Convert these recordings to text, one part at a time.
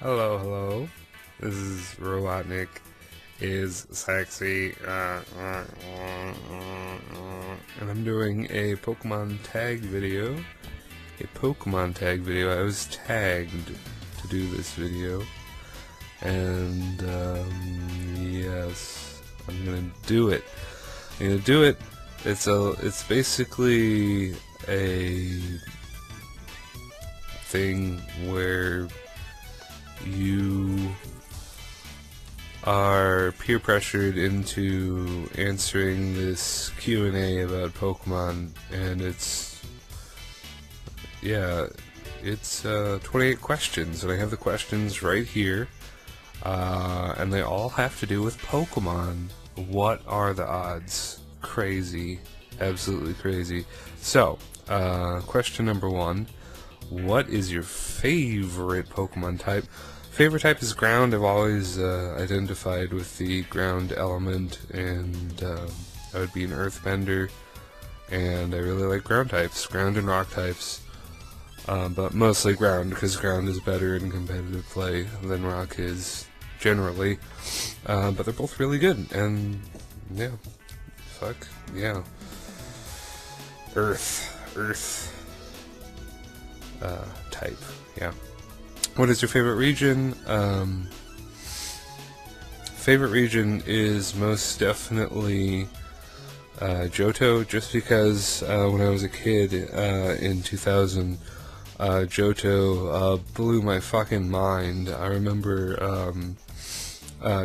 Hello, hello. This is Robotnik is sexy, and I'm doing a Pokemon tag video. I was tagged to do this video, and yes, I'm gonna do it. It's basically a thing where you are peer pressured into answering this Q&A about Pokemon, and it's 28 questions, and I have the questions right here, and they all have to do with Pokemon. What are the odds? Crazy. Absolutely crazy. So, question number 1. What is your favorite Pokemon type? Favorite type is ground. I've always identified with the ground element, and I would be an earthbender, and I really like ground types, ground and rock types, but mostly ground, because ground is better in competitive play than rock is, generally, but they're both really good, and yeah, fuck, yeah. Earth type, yeah. What is your favorite region? Favorite region is most definitely Johto, just because when I was a kid in 2000, Johto blew my fucking mind. I remember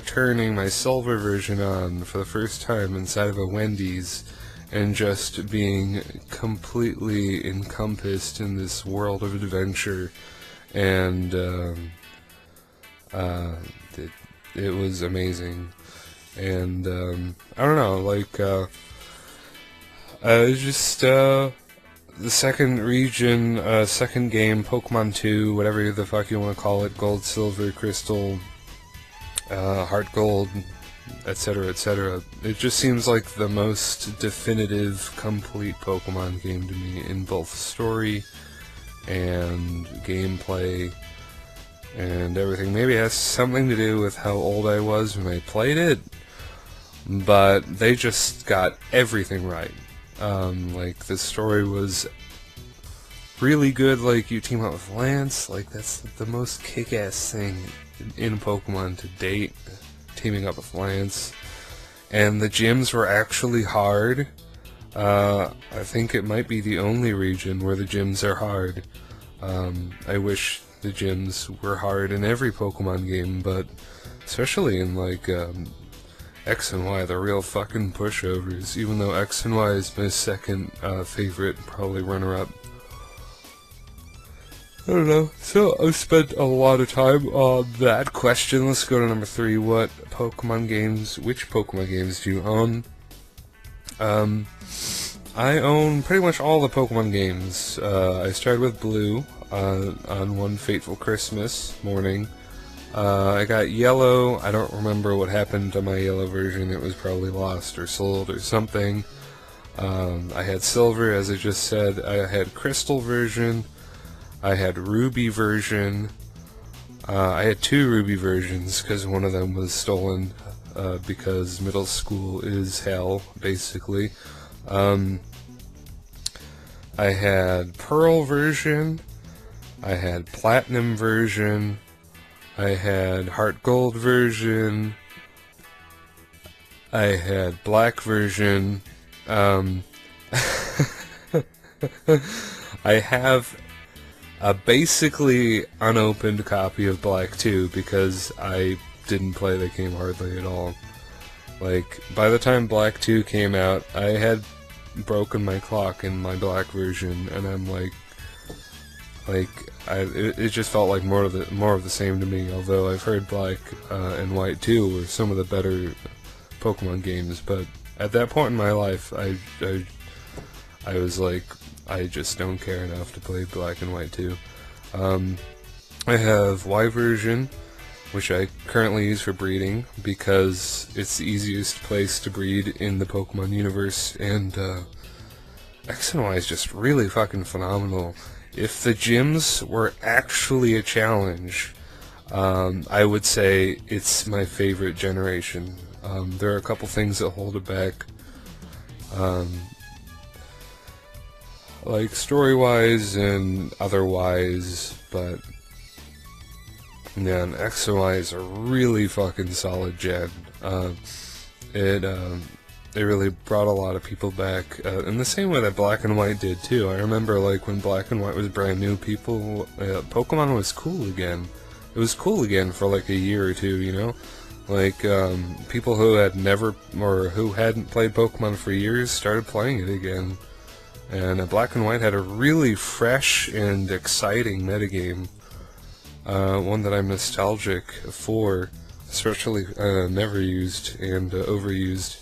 turning my silver version on for the first time inside of a Wendy's, and just being completely encompassed in this world of adventure, and it was amazing. And I don't know, like just the second region, second game, Pokemon 2, whatever the fuck you want to call it, Gold, Silver, Crystal, Heart Gold, etc., etc. It just seems like the most definitive, complete Pokemon game to me, in both story and gameplay and everything. Maybe it has something to do with how old I was when I played it, but they just got everything right. Like, the story was really good. Like, you team up with Lance, like, that's the most kick-ass thing in Pokemon to date, teaming up with Lance. And the gyms were actually hard. I think it might be the only region where the gyms are hard. I wish the gyms were hard in every Pokemon game, but especially in, like, X and Y, they're real fucking pushovers, even though X and Y is my second favorite, probably runner-up. I don't know, so I've spent a lot of time on that question. Let's go to number 3. Which Pokemon games do you own? I own pretty much all the Pokemon games. I started with Blue on one fateful Christmas morning. I got Yellow. I don't remember what happened to my Yellow version. It was probably lost or sold or something. I had Silver, as I just said. I had Crystal version. I had Ruby version. I had 2 Ruby versions, because one of them was stolen, because middle school is hell, basically. I had Pearl version. I had Platinum version. I had Heart Gold version. I had Black version. I have a basically unopened copy of Black 2, because I didn't play the game hardly at all. Like, by the time Black 2 came out, I had broken my clock in my Black version, and I'm it just felt like more of the same to me. Although I've heard Black and White 2 were some of the better Pokemon games, but at that point in my life, I was like, I just don't care enough to play Black and White 2. I have Y version, which I currently use for breeding, because it's the easiest place to breed in the Pokemon universe, and X and Y is just really fucking phenomenal. If the gyms were actually a challenge, I would say it's my favorite generation. There are a couple things that hold it back, like story-wise and otherwise, but yeah, and X and Y is a really fucking solid gen. It really brought a lot of people back, in the same way that Black and White did too. I remember, like, when Black and White was brand new, Pokemon was cool again. It was cool again for like a year or two, you know? Like, people who had never, or who hadn't played Pokemon for years started playing it again. And Black and White had a really fresh and exciting metagame. One that I'm nostalgic for, especially never used and overused,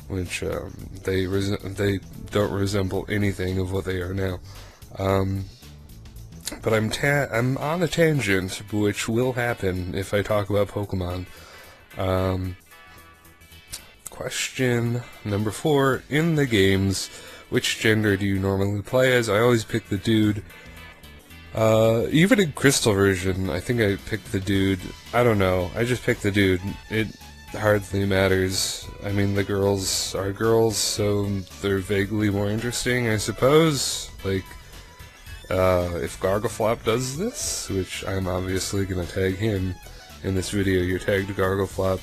which they don't resemble anything of what they are now. But I'm on a tangent, which will happen if I talk about Pokemon. Question number 4: in the games, which gender do you normally play as? I always pick the dude. Even in Crystal version, I think I picked the dude. I don't know. I just picked the dude. It hardly matters. I mean, the girls are girls, so they're vaguely more interesting, I suppose. Like, if Gargleflop does this, which I'm obviously gonna tag him in this video, you're tagged Gargleflop,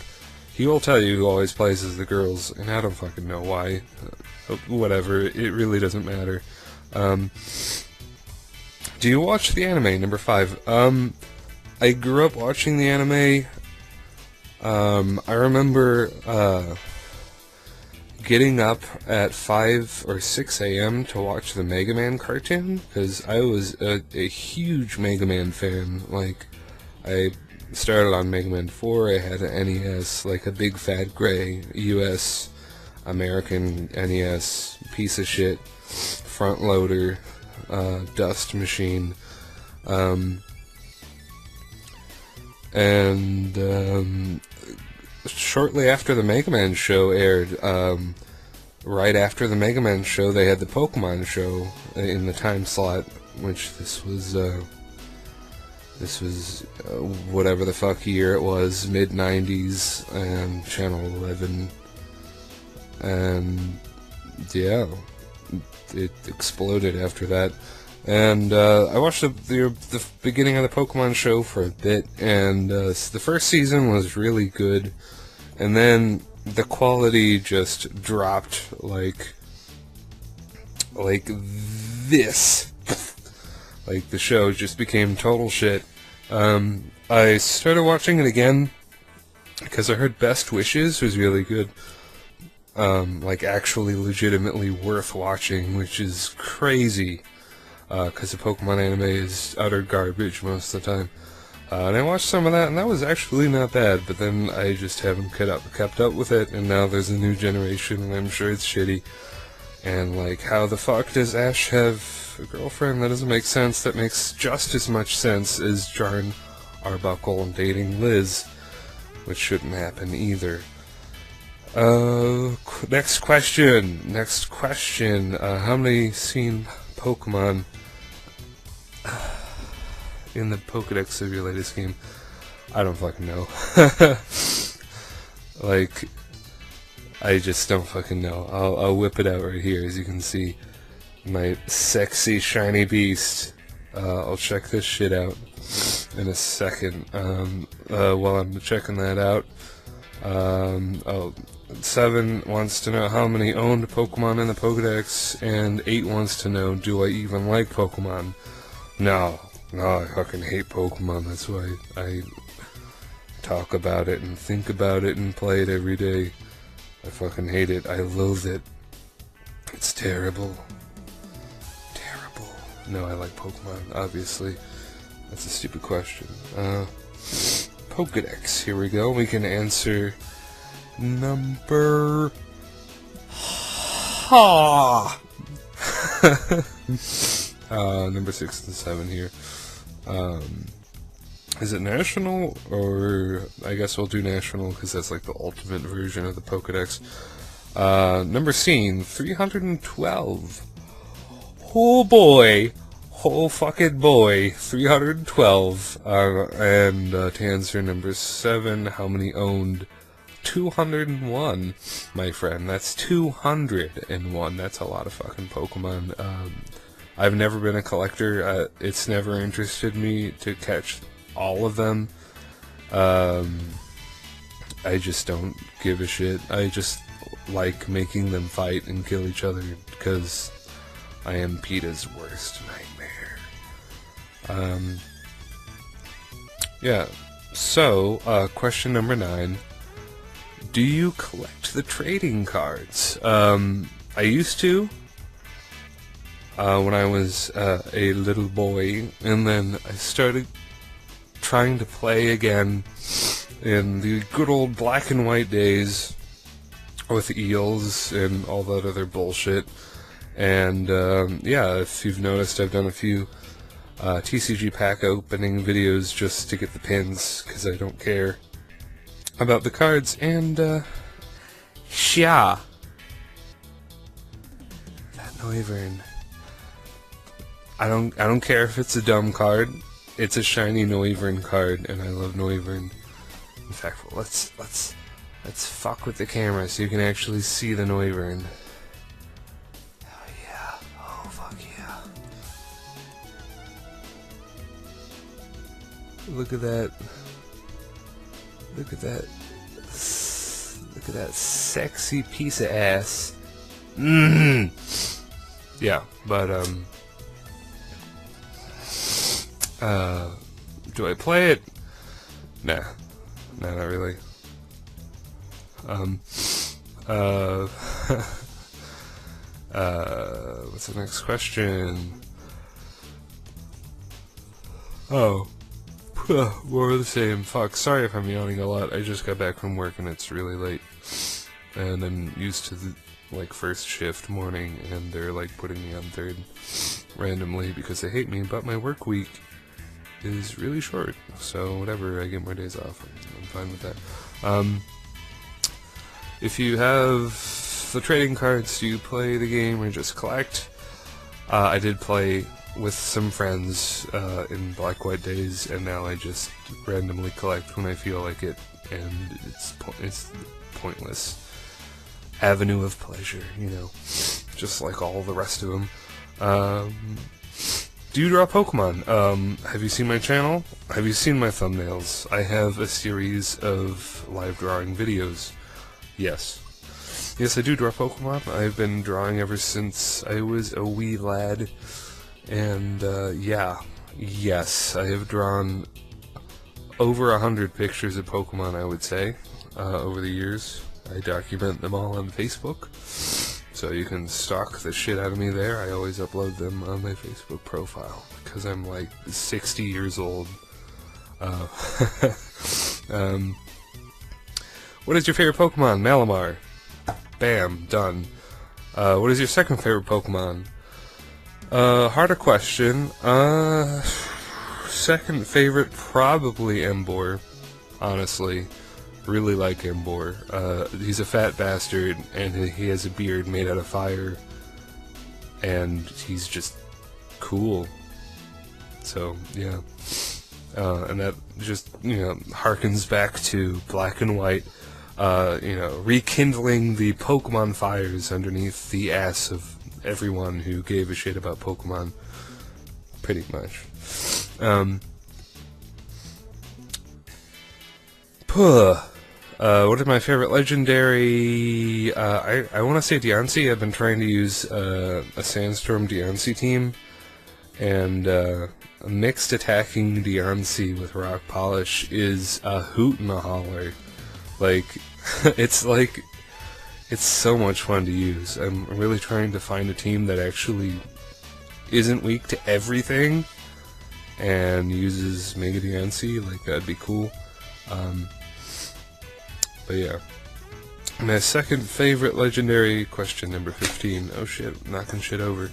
he will tell you who always plays as the girls, and I don't fucking know why. Whatever, it really doesn't matter. Do you watch the anime? Number 5. I grew up watching the anime. I remember getting up at 5 or 6 a.m. to watch the Mega Man cartoon, because I was a huge Mega Man fan. Like, I started on Mega Man 4, I had an NES, like a big fat gray US American NES piece of shit, front loader, dust machine, and shortly after the Mega Man show aired, right after the Mega Man show, they had the Pokemon show in the time slot, which this was whatever the fuck year it was, mid-90s, and Channel 11, and yeah, it exploded after that. And I watched the beginning of the Pokemon show for a bit, and the first season was really good, and then the quality just dropped like this. Like, the show just became total shit. I started watching it again because I heard Best Wishes was really good. Like, actually legitimately worth watching, which is crazy. Because the Pokemon anime is utter garbage most of the time. And I watched some of that, and that was actually not bad, but then I just haven't kept up with it, and now there's a new generation, and I'm sure it's shitty. And, like, how the fuck does Ash have a girlfriend? That doesn't make sense. That makes just as much sense as Jarn Arbuckle dating Liz, which shouldn't happen either. Next question. How many seen Pokemon in the Pokedex of your latest game? I don't fucking know. Like, I just don't fucking know. I'll whip it out right here, as you can see. My sexy shiny beast. I'll check this shit out in a second. While I'm checking that out, 7 wants to know how many owned Pokemon in the Pokedex, and 8 wants to know, do I even like Pokemon? No, I fucking hate Pokemon. That's why I talk about it and think about it and play it every day. I fucking hate it. I loathe it. It's terrible. Terrible. No, I like Pokemon, obviously. That's a stupid question. Pokedex, here we go. We can answer number... number 6 and 7 here. Is it national, or I guess we'll do national because that's like the ultimate version of the Pokedex. Number seen 312. Oh boy, Oh fucking boy, 312. And to answer number 7, how many owned? 201, my friend. That's 201. That's a lot of fucking Pokemon. I've never been a collector. It's never interested me to catch all of them. I just don't give a shit. I just like making them fight and kill each other because I am PETA's worst nightmare. Yeah. So, question number 9. Do you collect the trading cards? I used to. When I was a little boy, and then I started trying to play again in the good old black and white days with eels and all that other bullshit. And yeah, if you've noticed, I've done a few TCG pack opening videos just to get the pins, because I don't care about the cards. And yeah, that Noivern. I don't care if it's a dumb card. It's a shiny Noivern card, and I love Noivern. In fact, let's fuck with the camera so you can actually see the Noivern. Oh yeah! Oh fuck yeah! Look at that! Look at that! Look at that sexy piece of ass. Yeah, but do I play it? Nah, not really. What's the next question? Oh, more of the same. Fuck, sorry if I'm yawning a lot. I just got back from work and it's really late. And I'm used to the, like, first shift morning, and they're, like, putting me on third randomly because they hate me, but my work week is really short, so whatever, I get more days off. I'm fine with that. If you have the trading cards, do you play the game or just collect? I did play with some friends in Black White days, and now I just randomly collect when I feel like it, and it's pointless avenue of pleasure, you know, just like all the rest of them. Do you draw Pokemon? Have you seen my channel? Have you seen my thumbnails? I have a series of live drawing videos. Yes. Yes, I do draw Pokemon. I've been drawing ever since I was a wee lad. And, yeah. Yes, I have drawn over 100 pictures of Pokemon, I would say, over the years. I document them all on Facebook. So you can stalk the shit out of me there. I always upload them on my Facebook profile, because I'm like 60 years old. What is your favorite Pokemon? Malamar. Bam, done. What is your second favorite Pokemon? Harder question. Second favorite, probably Emboar, honestly. Really like Emboar. He's a fat bastard, and he has a beard made out of fire, and he's just cool. So, yeah. And that just, you know, harkens back to Black and White, you know, rekindling the Pokemon fires underneath the ass of everyone who gave a shit about Pokemon. Pretty much. What is my favorite legendary? I want to say Deontay. I've been trying to use a Sandstorm Deontay team, and a mixed attacking Deontay with Rock Polish is a hoot and a holler. Like, it's so much fun to use. I'm really trying to find a team that actually isn't weak to everything and uses Mega Deontay. Like, that'd be cool. But yeah. My second favorite legendary, question number 15. Oh shit, knocking shit over.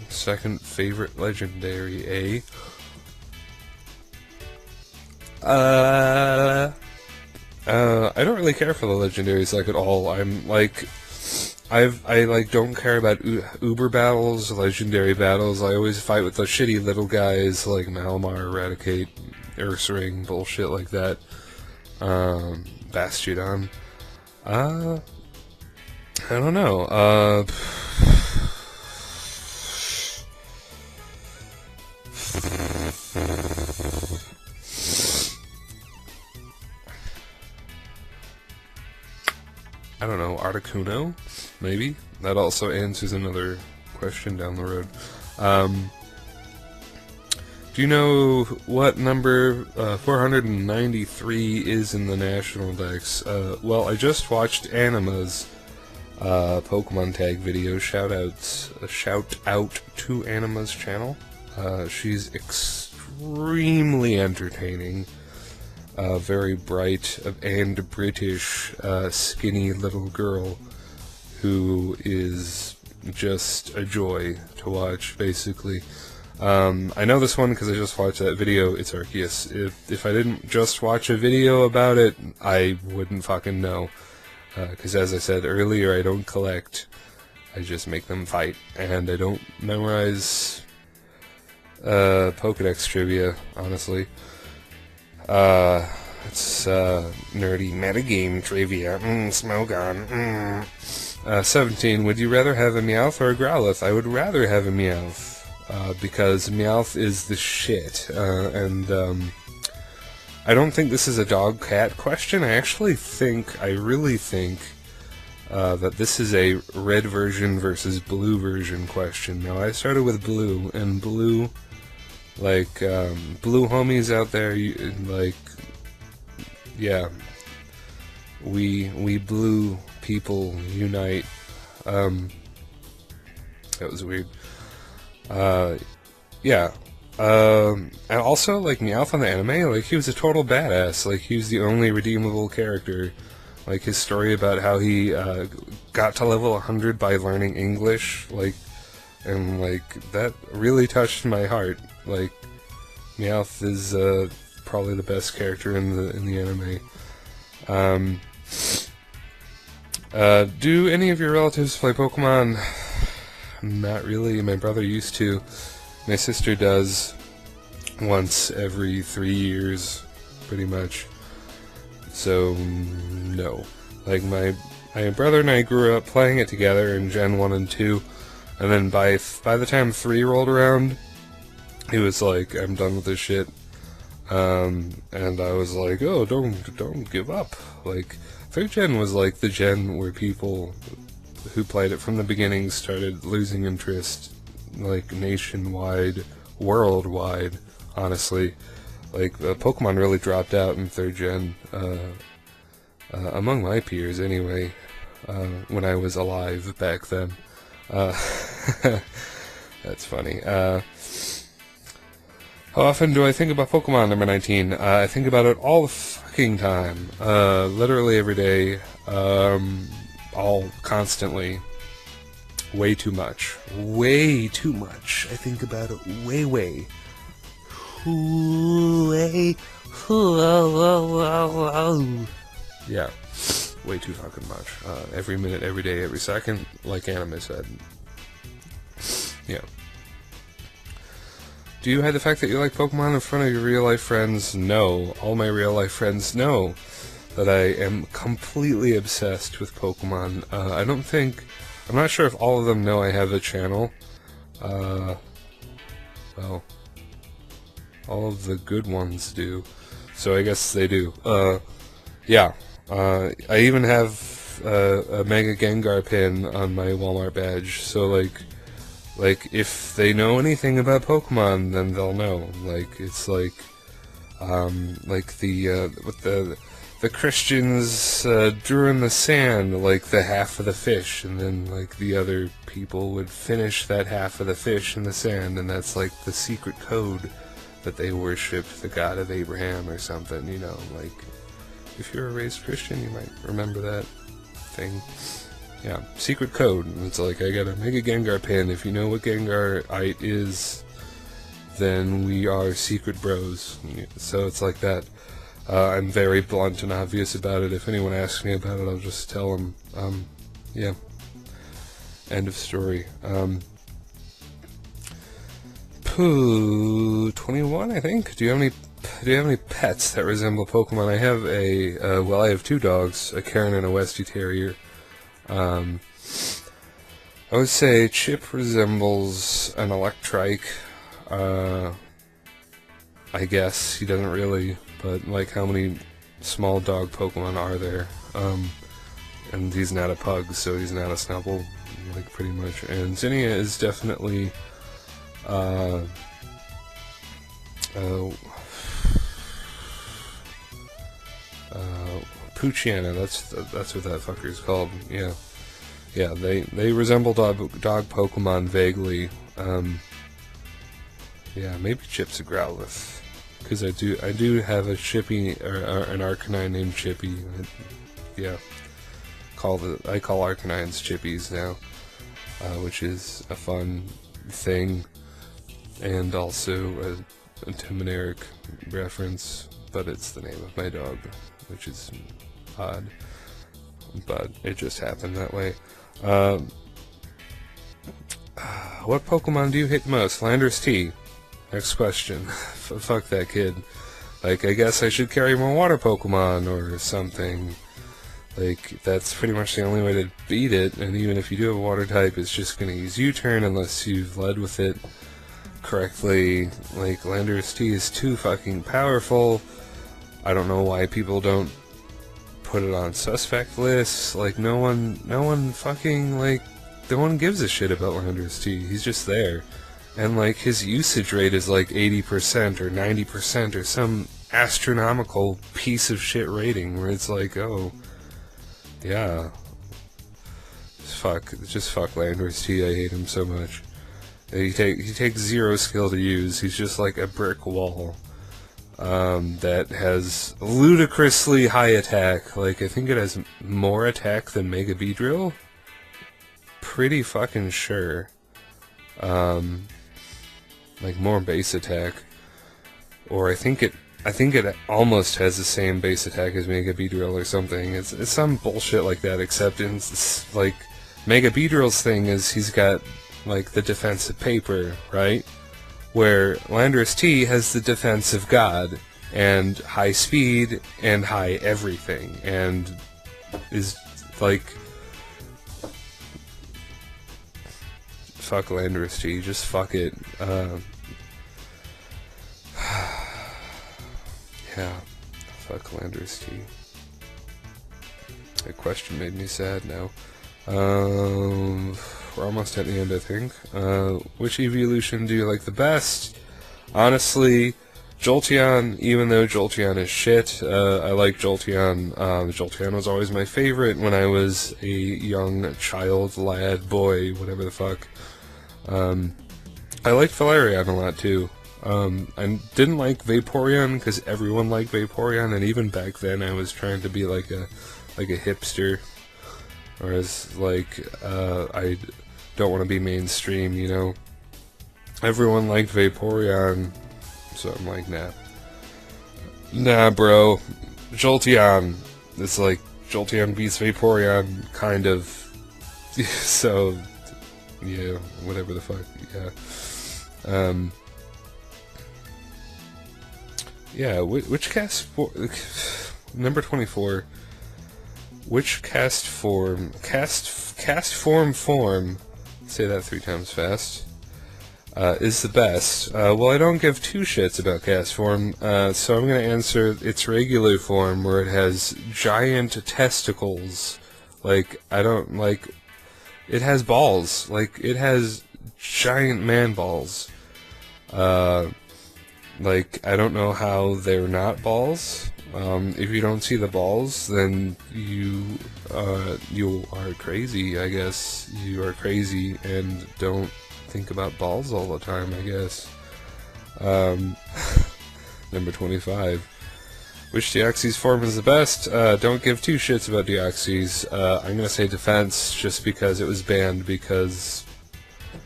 Second favorite legendary, I don't really care for the legendaries, like, at all. I'm, like, I like don't care about Uber battles, legendary battles. I always fight with the shitty little guys like Malamar, Eradicate, Ursaring, bullshit like that. Bastiodon. I don't know. I don't know, Articuno? Maybe? That also answers another question down the road. Do you know what number 493 is in the National Dex? Well, I just watched Anima's Pokemon tag video. Shout out to Anima's channel. She's extremely entertaining. Very bright and British, skinny little girl who is just a joy to watch, basically. I know this one because I just watched that video. It's Arceus. If I didn't just watch a video about it, I wouldn't fucking know. Because as I said earlier, I don't collect. I just make them fight. And I don't memorize PokeDex trivia, honestly. It's nerdy metagame trivia. Smogon. 17. Would you rather have a Meowth or a Growlithe? I would rather have a Meowth. Because Meowth is the shit. And I don't think this is a dog-cat question. I really think that this is a red version versus blue version question. Now, I started with blue, and blue... Like, blue homies out there, yeah, we blue people unite. That was weird. Yeah. And also, like, Meowth on the anime, like, he was a total badass. Like, he was the only redeemable character. Like, his story about how he, got to level 100 by learning English, like, and, like, that really touched my heart. Like, Meowth is probably the best character in the anime. Do any of your relatives play Pokemon? Not really. My brother used to. My sister does once every 3 years, pretty much. So, no. Like, my brother and I grew up playing it together in Gen 1 and 2, and then by the time 3 rolled around, he was like, I'm done with this shit. And I was like, oh, don't give up. Like, 3rd gen was like the gen where people who played it from the beginning started losing interest, like, nationwide, worldwide, honestly. Like, Pokemon really dropped out in 3rd gen, among my peers anyway, when I was alive back then. That's funny. How often do I think about Pokemon, number 19? I think about it all the fucking time. Literally every day. All constantly. Way too much. Way too much. I think about it way. Way. Yeah. Way too fucking much. Every minute, every day, every second, like Anime said. Yeah. Do you hide the fact that you like Pokemon in front of your real-life friends? No. All my real-life friends know that I am completely obsessed with Pokemon. I'm not sure if all of them know I have a channel. Well, all of the good ones do. So I guess they do. Yeah. I even have a Mega Gengar pin on my Walmart badge, so, like, if they know anything about Pokemon, then they'll know. Like, it's like the Christians drew in the sand, like, the half of the fish, and then, like, the other people would finish that half of the fish in the sand, and that's, like, the secret code that they worship the God of Abraham or something, you know, like, if you're a raised Christian, you might remember that thing. Yeah, secret code. It's like, I got a Mega Gengar pin. If you know what Gengarite is, then we are secret bros. So it's like that. I'm very blunt and obvious about it. If anyone asks me about it, I'll just tell them, yeah. End of story. 21, I think. Do you have any pets that resemble Pokemon? I have I have 2 dogs, a Karen and a Westie Terrier. I would say Chip resembles an Electrike. I guess he doesn't really, but like, how many small dog Pokemon are there? And he's not a pug, so he's not a Snubble, like, pretty much. And Zinnia is definitely Poochyena, that's what that fucker is called. Yeah, they resemble dog Pokemon vaguely. Yeah, maybe Chip's a Growlithe, because I do have a Chippy, or an Arcanine named Chippy. Yeah, I call Arcanines Chippies now, which is a fun thing, and also a Timoneric reference, but it's the name of my dog, which is odd, but it just happened that way. What Pokemon do you hate the most? Landorus T. Next question. Fuck that kid. Like, I guess I should carry more water Pokemon or something. Like, that's pretty much the only way to beat it, and even if you do have a water type, it's just gonna use U-turn unless you've led with it correctly. Like, Landorus T is too fucking powerful. I don't know why people don't put it on suspect lists. Like, no one fucking, like, no one gives a shit about Landorus T. He's just there. And, like, his usage rate is like 80% or 90% or some astronomical piece of shit rating where it's like, oh, yeah, just fuck Landorus T. I hate him so much. He takes 0 skill to use. He's just like a brick wall that has ludicrously high attack. Like, I think it has more attack than Mega Beedrill. Pretty fucking sure. Like, more base attack, or I think it almost has the same base attack as Mega Beedrill or something. It's some bullshit like that, except in, like, Mega Beedrill's thing is he's got, like, the defensive paper, right? Where Landorus T has the defensive god, and high speed, and high everything, and is, like, fuck Landorus T, just fuck it. Yeah, fuck Landorus T. That question made me sad now. We're almost at the end, I think. Which evolution do you like the best? Honestly, Jolteon, even though Jolteon is shit, I like Jolteon. Jolteon was always my favorite when I was a young child, lad, boy, whatever the fuck. I liked Valerian a lot too. I didn't like Vaporeon because everyone liked Vaporeon, and even back then I was trying to be like a hipster, whereas like I don't want to be mainstream, you know. Everyone liked Vaporeon, so I'm like, nah, bro. Jolteon. It's like Jolteon beats Vaporeon, kind of. So, yeah, whatever the fuck. Yeah. Yeah, which cast for number 24? Which cast form? Say that 3 times fast. Is the best? Well, I don't give 2 shits about cast form, so I'm gonna answer its regular form, where it has giant testicles. Like, I don't like. It has balls. Like, it has giant man balls. Like, I don't know how they're not balls. If you don't see the balls, then you are crazy, I guess. You are crazy and don't think about balls all the time, I guess. Number 25. Which Deoxys form is the best? Don't give 2 shits about Deoxys. I'm gonna say defense, just because it was banned, because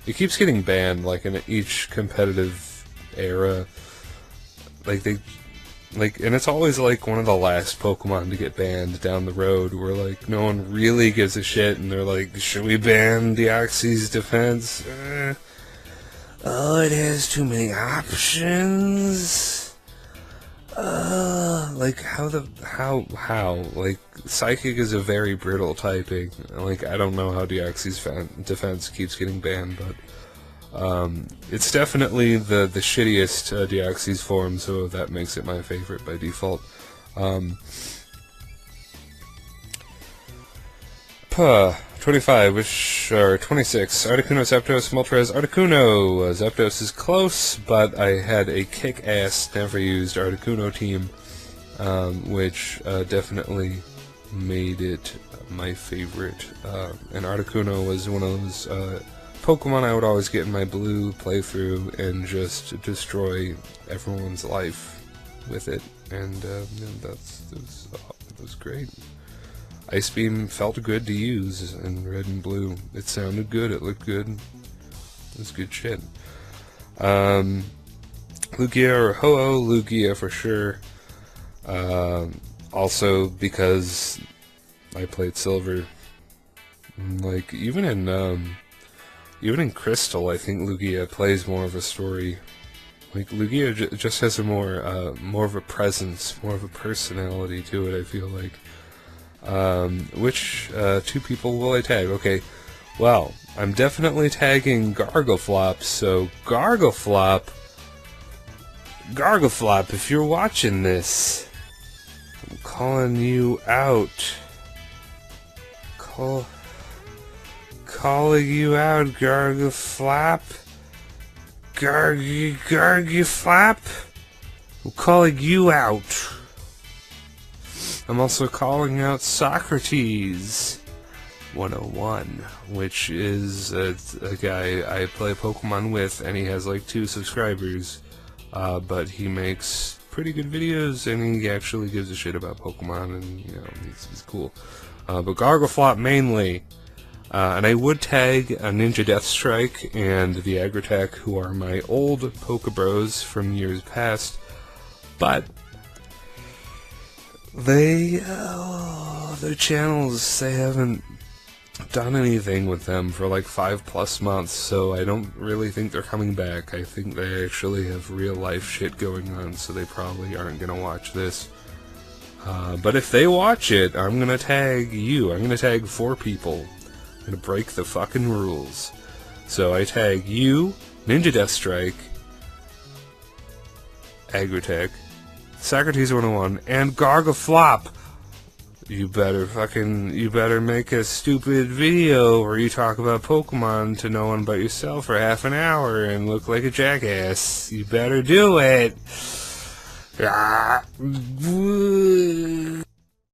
it keeps getting banned, like, in each competitive era. Like, like, and it's always like one of the last Pokemon to get banned down the road, where like no one really gives a shit, and they're like, should we ban Deoxys defense? Oh, it has too many options. Like how like Psychic is a very brittle typing. Like I don't know how Deoxys defense keeps getting banned, but it's definitely the shittiest Deoxys form, so that makes it my favorite by default. 25, or 26, Articuno, Zapdos, Moltres, Articuno. Zapdos is close, but I had a kick-ass, never-used Articuno team, which definitely made it my favorite. And Articuno was one of those Pokemon I would always get in my blue playthrough and just destroy everyone's life with it, and that was great. Ice Beam felt good to use in red and blue. It sounded good, it looked good. It was good shit. Lugia or Ho-Oh, Lugia for sure. Also because I played Silver. Like, even in Crystal, I think Lugia plays more of a story. Like, Lugia just has a more of a presence, more of a personality to it, I feel like. Which two people will I tag? Okay, well, I'm definitely tagging Gargleflop, so Gargleflop, if you're watching this, I'm calling you out. Calling you out, Gargleflop. Gargleflop. I'm calling you out. I'm also calling out Socrates 101, which is a guy I play Pokemon with, and he has like 2 subscribers, but he makes pretty good videos, and he actually gives a shit about Pokemon, and you know, he's cool. But Gargleflop mainly, and I would tag a Ninja Death Strike and the Agritech, who are my old Pokebros from years past, but their channels, they haven't done anything with them for like 5+ months, so I don't really think they're coming back. I think they actually have real life shit going on, so they probably aren't gonna watch this. But if they watch it, I'm gonna tag you. I'm gonna tag 4 people. I'm gonna break the fucking rules. So I tag you, Ninja Death Strike, Agritech, Socrates 101, and Gargleflop. You better make a stupid video where you talk about Pokemon to no one but yourself for half an hour and look like a jackass. You better do it.